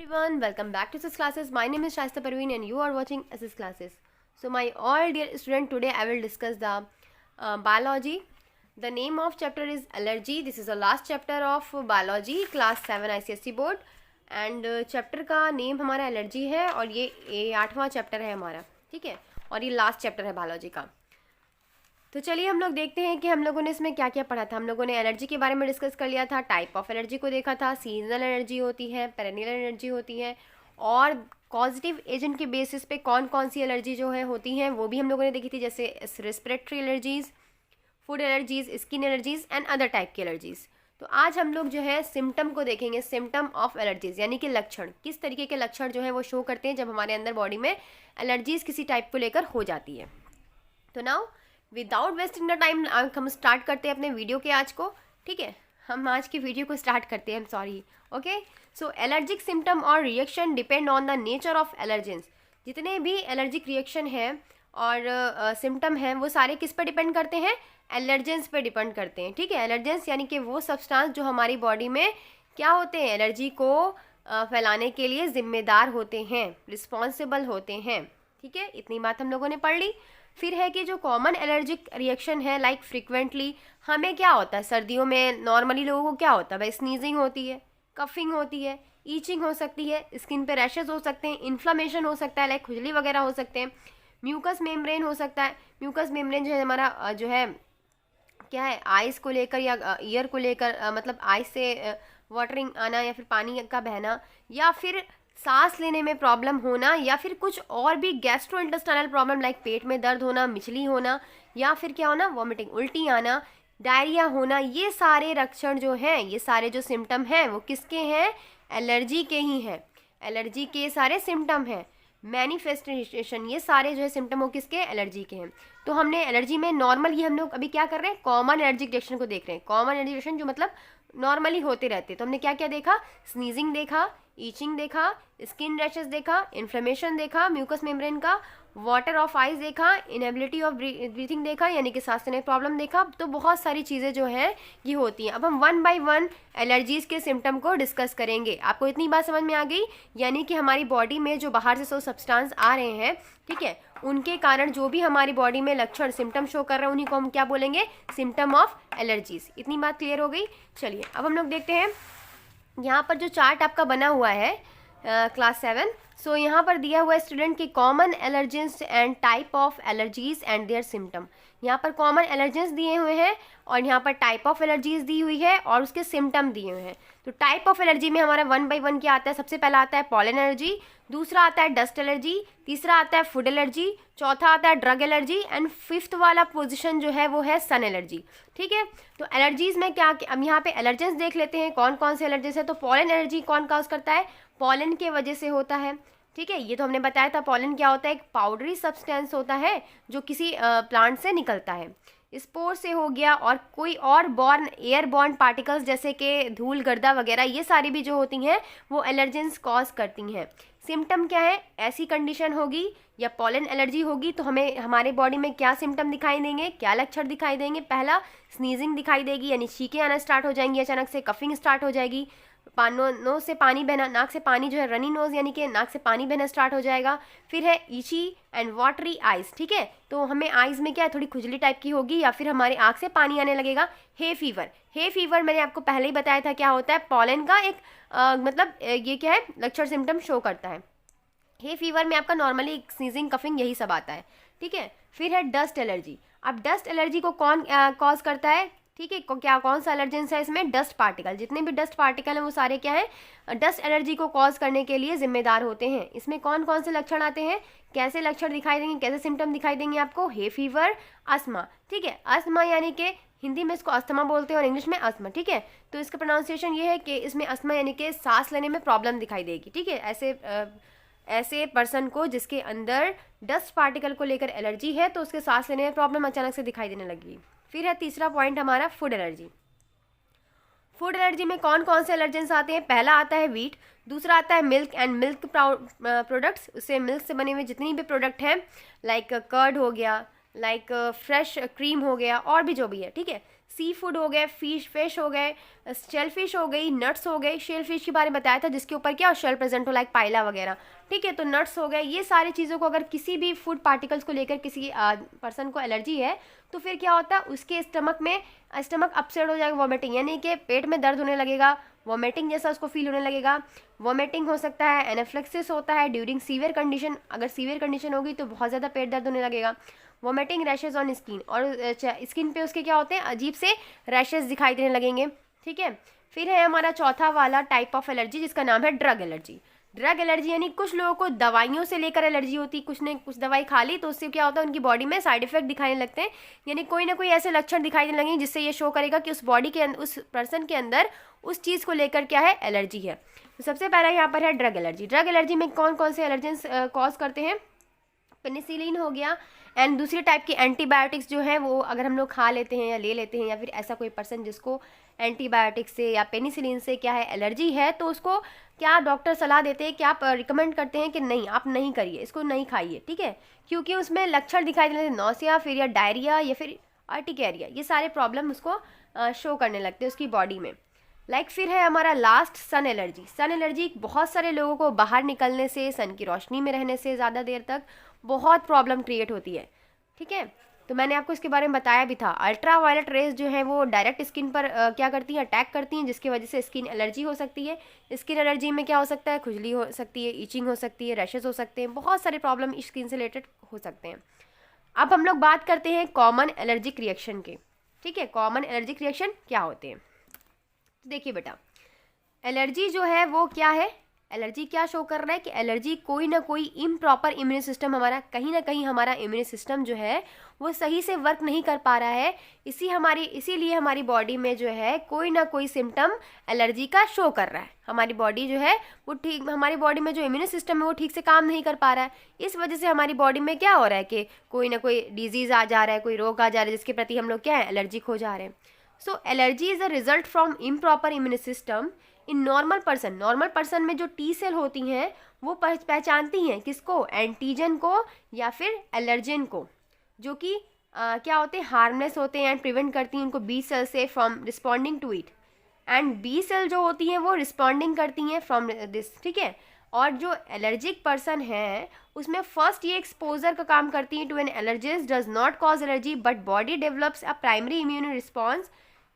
Everyone, welcome back to SS Classes. My name is Shaista Parveen and you are watching SS Classes. So my all dear student, today I will discuss the biology. The name of chapter is allergy. This is the last chapter of biology class 7 ICSE board and chapter का name हमारा allergy है और ये 8वां chapter है हमारा, ठीक है, और ये last chapter है biology का. तो चलिए हम लोग देखते हैं कि हम लोगों ने इसमें क्या क्या पढ़ा था. हम लोगों ने एलर्जी के बारे में डिस्कस कर लिया था, टाइप ऑफ एलर्जी को देखा था, सीजनल एलर्जी होती है, पेरेनियल एलर्जी होती है और कॉजेटिव एजेंट के बेसिस पे कौन कौन सी एलर्जी जो है होती हैं वो भी हम लोगों ने देखी थी, जैसे respiratory allergies, food allergies, skin allergies and other type की एलर्जीज़. तो आज हम लोग जो है सिम्टम को देखेंगे, सिम्टम ऑफ एलर्जीज़ यानी कि लक्षण, किस तरीके के लक्षण जो है वो शो करते हैं जब हमारे अंदर बॉडी में एलर्जीज़ किसी टाइप को लेकर हो जाती है. तो now without wasting the time हम स्टार्ट करते हैं अपने वीडियो के आज को, ठीक है. हम आज की वीडियो को स्टार्ट करते हैं. सॉरी. ओके. सो एलर्जिक सिम्टम और reaction depend on the nature of allergens. जितने भी एलर्जिक रिएक्शन हैं और सिम्टम हैं वो सारे किस पर डिपेंड करते हैं? एलर्जेंस पर डिपेंड करते हैं, ठीक है. एलर्जेंस यानी कि वो सब्सटेंस जो हमारी बॉडी में क्या होते हैं, एलर्जी को फैलाने के लिए जिम्मेदार होते हैं, रिस्पॉन्सिबल होते हैं, ठीक है. इतनी बात हम लोगों ने पढ़ ली. फिर है कि जो कॉमन एलर्जिक रिएक्शन है, लाइक फ्रिक्वेंटली हमें क्या होता है, सर्दियों में नॉर्मली लोगों को क्या होता है भाई, स्नीजिंग होती है, कफिंग होती है, ईचिंग हो सकती है, स्किन पे रैशेस हो सकते हैं, इन्फ्लामेशन हो सकता है, लाइक खुजली वगैरह हो सकते हैं, म्यूकस मेम्ब्रेन हो सकता है. म्यूकस मेम्ब्रेन जो है हमारा जो है क्या है, आइज़ को लेकर या ईयर को लेकर, मतलब आइज़ से वाटरिंग आना या फिर पानी का बहना या फिर सांस लेने में प्रॉब्लम होना या फिर कुछ और भी गैस्ट्रो इंटेस्टाइनल प्रॉब्लम लाइक पेट में दर्द होना, मिचली होना या फिर क्या होना, वॉमिटिंग, उल्टी आना, डायरिया होना, ये सारे लक्षण जो हैं, ये सारे जो सिम्टम हैं वो किसके हैं? एलर्जी के ही हैं. एलर्जी के सारे सिम्टम हैं. मैनिफेस्टेशन, ये सारे जो है सिम्टम वो किसके? एलर्जी के हैं. तो हमने एलर्जी में नॉर्मल, ये हम लोग अभी क्या कर रहे हैं, कॉमन एलर्जिक रिएक्शन को देख रहे हैं. कॉमन एलर्जिक रिएक्शन जो मतलब नॉर्मली होते रहते हैं. तो हमने क्या क्या देखा? स्नीजिंग देखा, ईचिंग देखा, स्किन रैशेस देखा, इन्फ्लेमेशन देखा, म्यूकस मेम्ब्रेन का, वाटर ऑफ आइज देखा, इनएबिलिटी ऑफ ब्रीथिंग देखा यानी कि सांस लेने प्रॉब्लम देखा. तो बहुत सारी चीज़ें जो हैं ये होती हैं. अब हम वन बाय वन एलर्जीज़ के सिम्टम को डिस्कस करेंगे. आपको इतनी बात समझ में आ गई? यानी कि हमारी बॉडी में जो बाहर से सब्सटेंस आ रहे हैं, ठीक है, उनके कारण जो भी हमारी बॉडी में लक्षण सिम्टम शो कर रहे हैं उन्हीं को हम क्या बोलेंगे? Symptom of allergies. इतनी बात क्लियर हो गई? चलिए अब हम लोग देखते हैं. यहाँ पर जो चार्ट आपका बना हुआ है क्लास 7, सो यहाँ पर दिया हुआ है स्टूडेंट की common allergens and type of allergies and their symptom. यहाँ पर कॉमन एलर्जेंस दिए हुए हैं और यहाँ पर टाइप ऑफ एलर्जीज दी हुई है और उसके सिम्टम दिए हुए हैं. तो टाइप ऑफ एलर्जी में हमारा वन बाय वन क्या आता है? सबसे पहला आता है पॉलन एलर्जी, दूसरा आता है डस्ट एलर्जी, तीसरा आता है फूड एलर्जी, चौथा आता है ड्रग एलर्जी एंड फिफ्थ वाला पोजीशन जो है वो है सन एलर्जी, ठीक है. तो एलर्जीज में क्या, अब यहाँ पे एलर्जेंस देख लेते हैं कौन कौन से एलर्जीज है. तो पॉलन एलर्जी कौन काज करता है? पॉलन के वजह से होता है, ठीक है. ये तो हमने बताया था. पॉलन क्या होता है? एक पाउडरी सब्सटेंस होता है जो किसी प्लांट से निकलता है. स्पोर से हो गया और कोई और बॉर्न, एयर बॉर्न पार्टिकल्स जैसे कि धूल, गर्दा वगैरह, ये सारी भी जो होती हैं वो एलर्जेंस कॉज करती हैं. सिम्टम क्या है? ऐसी कंडीशन होगी या पॉलन एलर्जी होगी तो हमें हमारे बॉडी में क्या सिम्टम दिखाई देंगे, क्या लक्षण दिखाई देंगे? पहला स्नीजिंग दिखाई देगी यानी छींकें आना स्टार्ट हो जाएंगी, अचानक से कफिंग स्टार्ट हो जाएगी, नोज से पानी बहना, नाक से पानी जो है रनी नोज यानी कि नाक से पानी बहना स्टार्ट हो जाएगा. फिर है ईची एंड वाटरी आइज, ठीक है. तो हमें आइज में क्या है, थोड़ी खुजली टाइप की होगी या फिर हमारे आँख से पानी आने लगेगा. हे फीवर, हे फीवर मैंने आपको पहले ही बताया था क्या होता है, पॉलन का एक मतलब ये क्या है, लक्षण सिम्टम शो करता है. हे फीवर में आपका नॉर्मली स्नीजिंग, कफिंग यही सब आता है, ठीक है. फिर है डस्ट एलर्जी. अब डस्ट एलर्जी को कौन कॉज करता है, ठीक है, क्या कौन सा एलर्जेंस है इसमें? Dust particle. जितने भी डस्ट पार्टिकल हैं वो सारे क्या है, डस्ट एलर्जी को कॉज करने के लिए जिम्मेदार होते हैं. इसमें कौन कौन से लक्षण आते हैं, कैसे लक्षण दिखाई देंगे, कैसे सिम्टम दिखाई देंगे आपको? हे फीवर, अस्थमा, ठीक है. अस्थमा यानी कि हिंदी में इसको अस्थमा बोलते हैं और इंग्लिश में अस्थमा, ठीक है. तो इसका प्रोनाउंसिएशन ये है कि इसमें अस्थमा यानी कि सांस लेने में प्रॉब्लम दिखाई देगी, ठीक है. ऐसे पर्सन को जिसके अंदर डस्ट पार्टिकल को लेकर एलर्जी है तो उसके सांस लेने में प्रॉब्लम अचानक से दिखाई देने लगी. फिर है तीसरा पॉइंट हमारा फूड एलर्जी. फूड एलर्जी में कौन कौन से एलर्जेंस आते हैं? पहला आता है वीट, दूसरा आता है मिल्क एंड मिल्क प्रोडक्ट्स, उससे मिल्क से बने हुए जितनी भी प्रोडक्ट हैं, लाइक कर्ड हो गया, लाइक फ्रेश क्रीम हो गया और भी जो भी है, ठीक है. सी फूड हो गए, फिश हो गए, शेल फिश हो गई, नट्स हो गए। शेल फिश के बारे में बताया था जिसके ऊपर क्या शेल प्रेजेंट हो, लाइक पाइला वगैरह, ठीक है। तो नट्स हो गए, ये सारी चीज़ों को अगर किसी भी फूड पार्टिकल्स को लेकर किसी पर्सन को एलर्जी है तो फिर क्या होता है, उसके स्टमक अपसेट हो जाएगा, वॉमिटिंग, यानी कि पेट में दर्द होने लगेगा, वॉमिटिंग जैसा उसको फील होने लगेगा। वॉमिटिंग हो सकता है, एनाफ्लेक्सिस होता है ड्यूरिंग सीवियर कंडीशन, अगर सीवियर कंडीशन होगी तो बहुत ज़्यादा पेट दर्द होने लगेगा। वॉमिटिंग, रैशेज ऑन स्किन, और स्किन पे उसके क्या होते हैं, अजीब से रैशेज दिखाई देने लगेंगे, ठीक है। फिर है हमारा चौथा वाला टाइप ऑफ एलर्जी जिसका नाम है ड्रग एलर्जी। ड्रग एलर्जी यानी कुछ लोगों को दवाइयों से लेकर एलर्जी होती है, कुछ ने कुछ दवाई खा ली तो उससे क्या होता है, उनकी बॉडी में साइड इफेक्ट दिखाने लगते हैं, यानी कोई ना कोई ऐसे लक्षण दिखाई देने लगेंगे जिससे ये शो करेगा कि उस बॉडी के उस पर्सन के अंदर उस चीज़ को लेकर क्या है, एलर्जी है। तो सबसे पहला यहाँ पर है ड्रग एलर्जी। ड्रग एलर्जी में कौन कौन से एलर्जेंस कॉज करते हैं, पेनिसिलिन हो गया, एंड दूसरी टाइप की एंटीबायोटिक्स जो है वो अगर हम लोग खा लेते हैं या ले लेते हैं, या फिर ऐसा कोई पर्सन जिसको एंटीबायोटिक्स से या पेनिसिलिन से क्या है एलर्जी है, तो उसको क्या डॉक्टर सलाह देते हैं कि आप रिकमेंड करते हैं कि नहीं, आप नहीं करिए, इसको नहीं खाइए, ठीक है, क्योंकि उसमें लक्षण दिखाई देने, नौसिया, फिर या डायरिया या फिर अर्टिकेरिया, ये सारे प्रॉब्लम उसको शो करने लगते हैं उसकी बॉडी में। लाइक फिर है हमारा लास्ट सन एलर्जी। सन एलर्जी बहुत सारे लोगों को बाहर निकलने से, सन की रोशनी में रहने से ज़्यादा देर तक बहुत प्रॉब्लम क्रिएट होती है, ठीक है। तो मैंने आपको इसके बारे में बताया भी था। अल्ट्रा वायलेट रेज जो है वो डायरेक्ट स्किन पर क्या करती हैं, अटैक करती हैं, जिसकी वजह से स्किन एलर्जी हो सकती है। स्किन एलर्जी में क्या हो सकता है, खुजली हो सकती है, इचिंग हो सकती है, रैशेज हो सकते हैं, बहुत सारे प्रॉब्लम स्किन से रिलेटेड हो सकते हैं। अब हम लोग बात करते हैं कॉमन एलर्जिक रिएक्शन के, ठीक है। कॉमन एलर्जिक रिएक्शन क्या होते हैं, तो देखिए बेटा, एलर्जी जो है वो क्या है, एलर्जी क्या शो कर रहा है कि एलर्जी कोई ना कोई इम्प्रॉपर इम्यून सिस्टम, हमारा कहीं ना कहीं हमारा इम्यून सिस्टम जो है वो सही से वर्क नहीं कर पा रहा है, इसीलिए हमारी बॉडी में जो है कोई ना कोई सिम्टम एलर्जी का शो कर रहा है। हमारी बॉडी जो है वो ठीक, हमारी बॉडी में जो इम्यून सिस्टम है वो ठीक से काम नहीं कर पा रहा है, इस वजह से हमारी बॉडी में क्या हो रहा है कि कोई ना कोई डिजीज़ आ जा रहा है, कोई रोग आ जा रहा है जिसके प्रति हम लोग क्या है, एलर्जिक हो जा रहे हैं। So allergy is a result from improper immune system in normal person. Normal person में जो टी सेल होती हैं वो पहचानती हैं किसको, एंटीजन को या फिर एलर्जेन को, जो कि क्या होते हैं, हार्मलेस होते हैं एंड प्रिवेंट करती हैं उनको बी सेल से from responding to it, and B cell जो होती हैं वो रिस्पॉन्डिंग करती हैं फ्रॉम दिस, ठीक है। और जो एलर्जिक पर्सन है उसमें फर्स्ट ये एक्सपोजर का काम करती है to an allergens does not cause allergy but body develops a primary immune response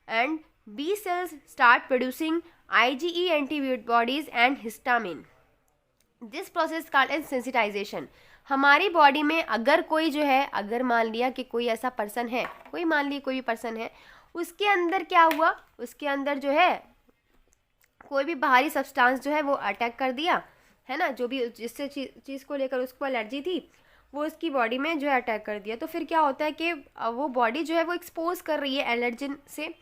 and B cells start producing IgE antibodies and histamine. This process called as sensitization. हमारी body में अगर कोई जो है, अगर मान लिया कि कोई ऐसा पर्सन है, कोई मान लिया कोई भी पर्सन है, उसके अंदर क्या हुआ, उसके अंदर जो है कोई भी बाहरी सब्सटेंस जो है वो अटैक कर दिया है ना, जो भी जिससे चीज़ को लेकर उसको एलर्जी थी वो उसकी बॉडी में जो है अटैक कर दिया, तो फिर क्या होता है कि वो बॉडी जो है वो एक्सपोज कर रही है एलर्जन से।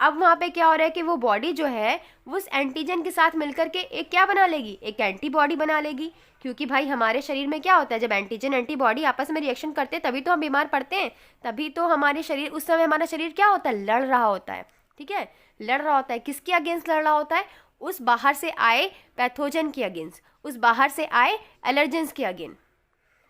अब वहाँ पे क्या हो रहा है कि वो बॉडी जो है वो उस एंटीजन के साथ मिलकर के एक क्या बना लेगी, एक एंटीबॉडी बना लेगी, क्योंकि भाई हमारे शरीर में क्या होता है, जब एंटीजन एंटीबॉडी आपस में रिएक्शन करते हैं तभी तो हम बीमार पड़ते हैं, तभी तो हमारे शरीर, उस समय हमारा शरीर क्या होता है, लड़ रहा होता है, ठीक है, लड़ रहा होता है, किसके अगेंस्ट लड़ रहा होता है, उस बाहर से आए पैथोजन के अगेंस्ट, उस बाहर से आए एलर्जेंस के अगेंस्ट,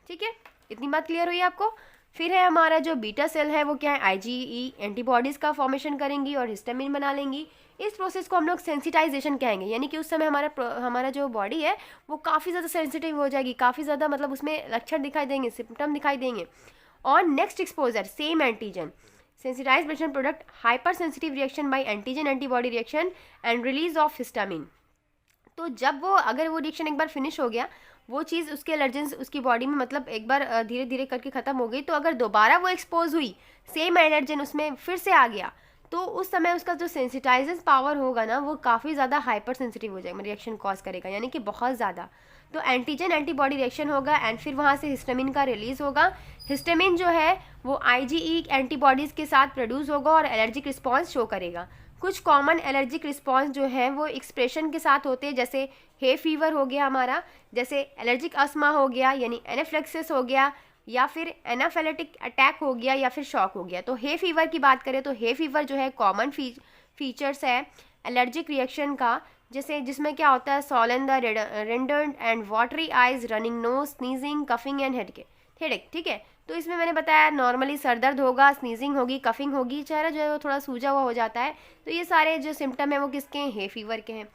ठीक है। इतनी बात क्लियर हुई आपको। फिर है हमारा जो बीटा सेल है वो क्या है, IgE एंटीबॉडीज़ का फॉर्मेशन करेंगी और हिस्टामिन बना लेंगी। इस प्रोसेस को हम लोग सेंसिटाइजेशन कहेंगे, यानी कि उस समय हमारा जो बॉडी है वो काफ़ी ज़्यादा सेंसिटिव हो जाएगी, काफ़ी ज़्यादा मतलब उसमें लक्षण दिखाई देंगे, सिम्टम दिखाई देंगे। और next exposure same antigen, sensitise patient product hyper sensitive reaction by antigen antibody reaction and release of histamine. तो जब वो, अगर वो रिएक्शन एक बार फिनिश हो गया, वो चीज़ उसके एलर्जेंस उसकी बॉडी में मतलब एक बार धीरे धीरे करके ख़त्म हो गई, तो अगर दोबारा वो एक्सपोज हुई, सेम एलर्जन उसमें फिर से आ गया, तो उस समय उसका जो सेंसिटाइजेस पावर होगा ना वो काफ़ी ज़्यादा हाइपर सेंसिटिव हो जाएगा, रिएक्शन कॉज करेगा, यानी कि बहुत ज़्यादा। तो एंटीजन एंटीबॉडी रिएक्शन होगा एंड फिर वहाँ से हिस्टामिन का रिलीज़ होगा। हिस्टामिन जो है वो IgE एंटीबॉडीज़ के साथ प्रोड्यूस होगा और एलर्जिक रिस्पॉन्स शो करेगा। कुछ कॉमन एलर्जिक रिस्पॉन्स जो है वो एक्सप्रेशन के साथ होते हैं, जैसे हे फीवर हो गया हमारा, जैसे एलर्जिक अस्थमा हो गया यानी एनाफ्लेक्सिस हो गया, या फिर एनाफिलेटिक अटैक हो गया, या फिर शॉक हो गया। तो हे फीवर की बात करें तो हे फीवर जो है कॉमन फीचर्स है एलर्जिक रिएक्शन का, जैसे जिसमें क्या होता है, swollen the reddened and watery eyes, running nose, sneezing, coughing and headache, ठीक है। तो इसमें मैंने बताया नॉर्मली सर दर्द होगा, स्नीजिंग होगी, कफिंग होगी, चेहरा जो है वो थोड़ा सूजा हुआ हो जाता है। तो ये सारे जो सिम्टम है वो किसके हैं, हे फीवर के हैं।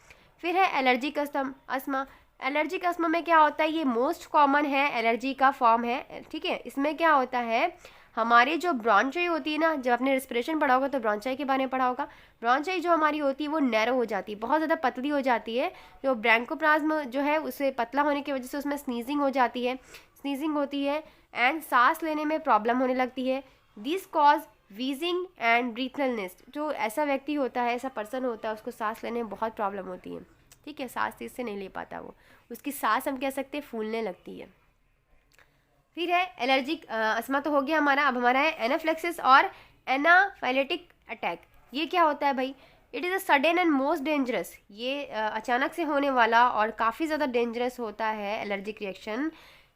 फिर है एलर्जिक अस्थमा। एलर्जिक अस्थमा में क्या होता है, ये मोस्ट कॉमन है एलर्जी का फॉर्म है, ठीक है। इसमें क्या होता है, हमारी जो ब्रॉन्चाई होती है ना, जब आपने रेस्पिरेशन पढ़ा होगा तो ब्रॉन्चाई के बारे में पढ़ा होगा। ब्रॉन्चाई जो हमारी होती है वो नैरो हो जाती है, बहुत ज़्यादा पतली हो जाती है। जो ब्रैंकोप्लाज्म जो है उसे पतला होने की वजह से उसमें स्नीजिंग हो जाती है, स्नीजिंग होती है एंड सांस लेने में प्रॉब्लम होने लगती है। This cause wheezing and breathness. जो ऐसा व्यक्ति होता है, ऐसा पर्सन होता है, उसको सांस लेने में बहुत प्रॉब्लम होती है, ठीक है, सांस तेज से नहीं ले पाता वो, उसकी सांस हम कह सकते हैं फूलने लगती है। फिर है एलर्जिक अस्थमा तो हो गया हमारा। अब हमारा है एनाफ्लेक्सिस और एनाफाइलेटिक अटैक। ये क्या होता है भाई, it is a sudden and most dangerous. ये अचानक से होने वाला और काफ़ी ज़्यादा डेंजरस होता है एलर्जिक रिएक्शन।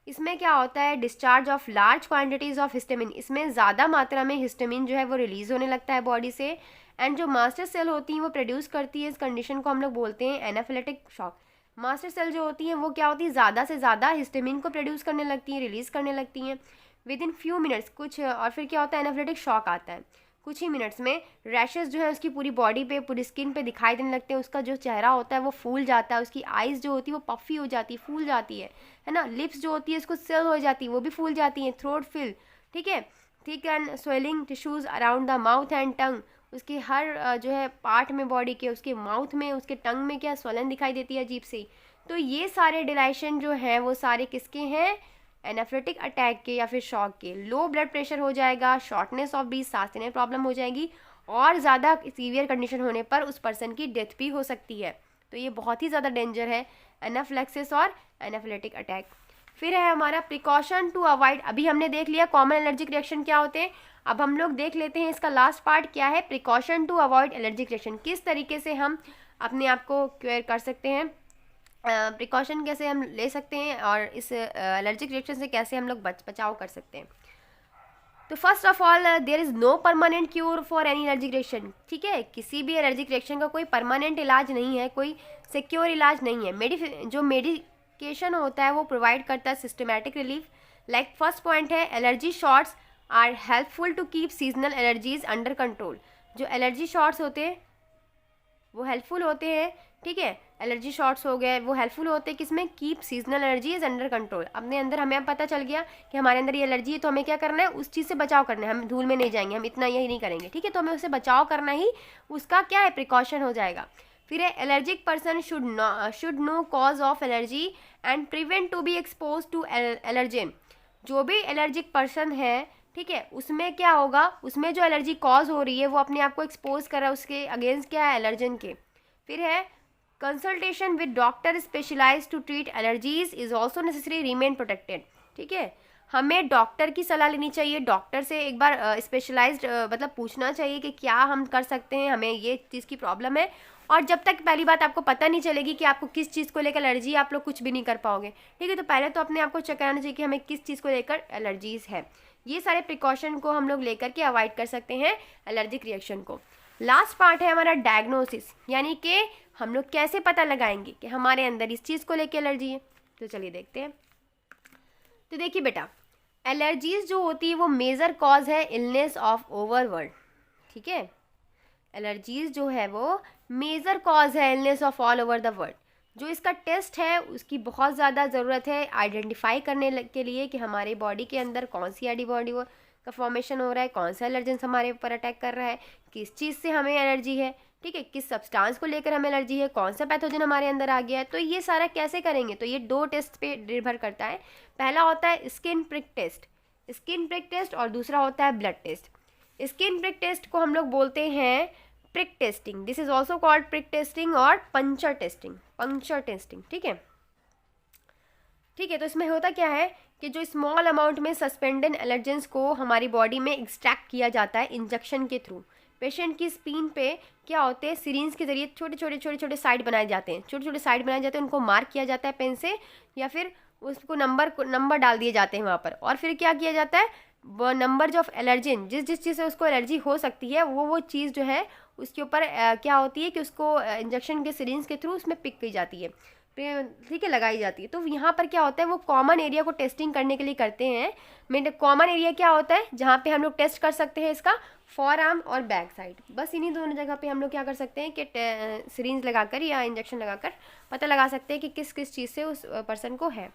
इसमें क्या होता है, discharge of large quantities of histamine. इसमें ज़्यादा मात्रा में हिस्टामिन जो है वो रिलीज़ होने लगता है बॉडी से, एंड जो मास्टर सेल होती हैं वो प्रोड्यूस करती है। इस कंडीशन को हम लोग बोलते हैं एनाफिलेटिक शॉक। मास्टर सेल जो होती हैं वो क्या होती है, ज़्यादा से ज़्यादा हिस्टामिन को प्रोड्यूस करने लगती हैं, रिलीज़ करने लगती हैं विद इन फ्यू मिनट्स कुछ। और फिर क्या होता है, एनाफिलेटिक शॉक आता है, कुछ ही मिनट्स में रैशेस जो है उसकी पूरी बॉडी पे, पूरी स्किन पे दिखाई देने लगते हैं। उसका जो चेहरा होता है वो फूल जाता है, उसकी आइज़ जो होती है वो पफ़ी हो जाती है, फूल जाती है ना। लिप्स जो होती है इसको सेल हो जाती है, वो भी फूल जाती हैं। थ्रोट फिल, ठीक है, thick and swelling tissues around the mouth and tongue. उसके हर जो है पार्ट में बॉडी के, उसके माउथ में, उसके टंग में क्या स्वलन दिखाई देती है अजीब सी। तो ये सारे डिलाइशन जो हैं वो सारे किसके हैं, एनाफ्लेटिक अटैक के या फिर शॉक के। लो ब्लड प्रेशर हो जाएगा, शॉर्टनेस ऑफ ब्रीथ, सांस लेने में प्रॉब्लम हो जाएगी, और ज़्यादा सीवियर कंडीशन होने पर उस पर्सन की डेथ भी हो सकती है। तो ये बहुत ही ज़्यादा डेंजर है, एनाफ्लेक्सिस और एनाफ्लेटिक अटैक। फिर है हमारा प्रिकॉशन टू अवॉइड। अभी हमने देख लिया कॉमन एलर्जिक रिएक्शन क्या होते हैं। अब हम लोग देख लेते हैं इसका लास्ट पार्ट क्या है, precaution to avoid allergic reaction. किस तरीके से हम अपने आप को क्योर कर सकते हैं, प्रिकॉशन कैसे हम ले सकते हैं, और इस एलर्जिक रिएक्शन से कैसे हम लोग बचाव कर सकते हैं। तो first of all there is no permanent cure for any allergic reaction, ठीक है। किसी भी एलर्जिक रिएक्शन का कोई परमानेंट इलाज नहीं है, कोई सिक्योर इलाज नहीं है। जो मेडिकेशन होता है वो प्रोवाइड करता है systematic relief. Like first point है, allergy shots are helpful to keep seasonal allergies under control. जो एलर्जी शॉट्स होते हैं वो हेल्पफुल होते हैं, ठीक है। एलर्जी शॉट्स हो गए वो हेल्पफुल होते हैं किसमें, keep seasonal allergy is under control. अपने अंदर हमें पता चल गया कि हमारे अंदर ये एलर्जी है, तो हमें क्या करना है, उस चीज़ से बचाव करना है। हम धूल में नहीं जाएंगे, हम इतना यही नहीं करेंगे, ठीक है। तो हमें उससे बचाव करना ही उसका क्या है, प्रिकॉशन हो जाएगा। फिर है allergic person should know cause of allergy and prevent to be expose to allergen. जो भी एलर्जिक पर्सन है, ठीक है, उसमें क्या होगा, उसमें जो एलर्जी कॉज हो रही है वो अपने आप को एक्सपोज कर रहा है उसके अगेंस्ट क्या है, एलर्जन के। फिर है consultation with doctor specialise to treat allergies is also necessary, remain protected, ठीक है। हमें डॉक्टर की सलाह लेनी चाहिए, डॉक्टर से एक बार स्पेशलाइज्ड मतलब पूछना चाहिए कि क्या हम कर सकते हैं, हमें ये चीज़ की प्रॉब्लम है। और जब तक पहली बात आपको पता नहीं चलेगी कि आपको किस चीज़ को लेकर एलर्जी है, आप लोग कुछ भी नहीं कर पाओगे, ठीक है। तो पहले तो अपने आप को चेक कराना चाहिए कि हमें किस चीज़ को लेकर एलर्जीज है। ये सारे प्रिकॉशन को हम लोग लेकर के अवॉइड कर सकते हैं एलर्जिक रिएक्शन को। लास्ट पार्ट है हमारा डायग्नोसिस, यानी कि हम लोग कैसे पता लगाएंगे कि हमारे अंदर इस चीज़ को लेकर एलर्जी है। तो चलिए देखते हैं। तो देखिए बेटा, एलर्जीज जो होती है वो मेजर कॉज है इलनेस ऑफ ओवर वर्ल्ड, ठीक है। एलर्जीज जो है वो मेजर कॉज है illness of all over the world. जो इसका टेस्ट है उसकी बहुत ज़्यादा ज़रूरत है आइडेंटिफाई करने के लिए कि हमारे बॉडी के अंदर कौन सी एंटीबॉडी का फॉर्मेशन हो रहा है, कौन सा एलर्जेंस हमारे ऊपर अटैक कर रहा है, किस चीज़ से हमें एलर्जी है, ठीक है, किस सब्सटेंस को लेकर हमें एलर्जी है, कौन सा पैथोजन हमारे अंदर आ गया है। तो ये सारा कैसे करेंगे, तो ये 2 टेस्ट पे निर्भर करता है। पहला होता है स्किन प्रिक टेस्ट, और दूसरा होता है blood test. Skin prick test को हम लोग बोलते हैं prick testing, this is also called prick testing और पंक्चर टेस्टिंग, ठीक है। तो इसमें होता क्या है कि जो स्मॉल अमाउंट में सस्पेंडेड एलर्जेंस को हमारी बॉडी में एक्सट्रैक्ट किया जाता है इंजेक्शन के थ्रू। पेशेंट की स्पिन पे क्या होते हैं, सिरिंज के जरिए छोटे छोटे बनाए जाते हैं, उनको मार्क किया जाता है पेन से, या फिर उसको नंबर डाल दिए जाते हैं वहाँ पर। और फिर क्या किया जाता है, वो नंबर जो ऑफ एलर्जिन, जिस चीज़ से उसको एलर्जी हो सकती है वो चीज़ जो है उसके ऊपर क्या होती है कि उसको इंजेक्शन के सिरिंज के थ्रू उसमें पिक की जाती है। ठीक है, लगाई जाती है। तो यहाँ पर क्या होता है, वो कॉमन एरिया को टेस्टिंग करने के लिए करते हैं। मेन कॉमन एरिया क्या होता है, जहाँ पे हम लोग टेस्ट कर सकते हैं इसका फॉर आर्म और बैक साइड, बस इन्हीं दोनों जगह पे हम लोग क्या कर सकते हैं कि सिरिंज लगाकर या इंजेक्शन लगाकर पता लगा सकते हैं कि किस किस चीज़ से उस पर्सन को है।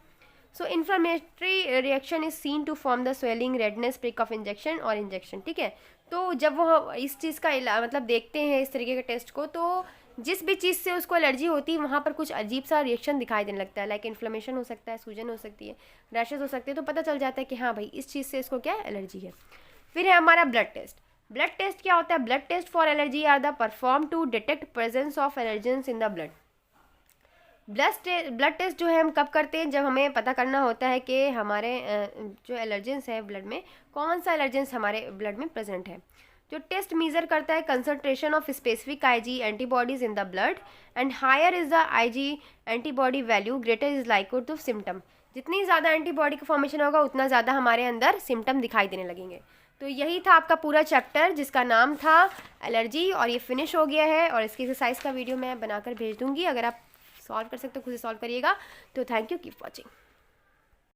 So inflammatory reaction is seen to form the swelling, redness, prick of injection और इंजेक्शन। ठीक है, तो जब वो इस चीज़ का मतलब देखते हैं इस तरीके के टेस्ट को, तो जिस भी चीज़ से उसको एलर्जी होती है वहाँ पर कुछ अजीब सा रिएक्शन दिखाई देने लगता है, लाइक इन्फ्लेमेशन हो सकता है, सूजन हो सकती है, रैशेज हो सकते हैं, तो पता चल जाता है कि हाँ भाई इस चीज़ से इसको क्या एलर्जी है। फिर है हमारा ब्लड टेस्ट। ब्लड टेस्ट क्या होता है, blood test for allergy are the perform to detect presence of allergens in the blood. Blood test जो है हम कब करते हैं, जब हमें पता करना होता है कि हमारे जो एलर्जेंस है ब्लड में, कौन सा एलर्जेंस हमारे ब्लड में प्रेजेंट है। जो टेस्ट मेजर करता है concentration of specific IgE antibodies in the blood, and higher is the IgE antibody value greater is likelihood to symptom. जितनी ज़्यादा एंटीबॉडी का फॉर्मेशन होगा उतना ज़्यादा हमारे अंदर सिम्टम दिखाई देने लगेंगे। तो यही था आपका पूरा चैप्टर जिसका नाम था एलर्जी, और ये फिनिश हो गया है। और इसकी एक्सरसाइज का वीडियो मैं बनाकर भेज दूँगी, अगर आप सॉल्व कर सकते हो खुद से सॉल्व करिएगा। तो थैंक यू, कीप वॉचिंग।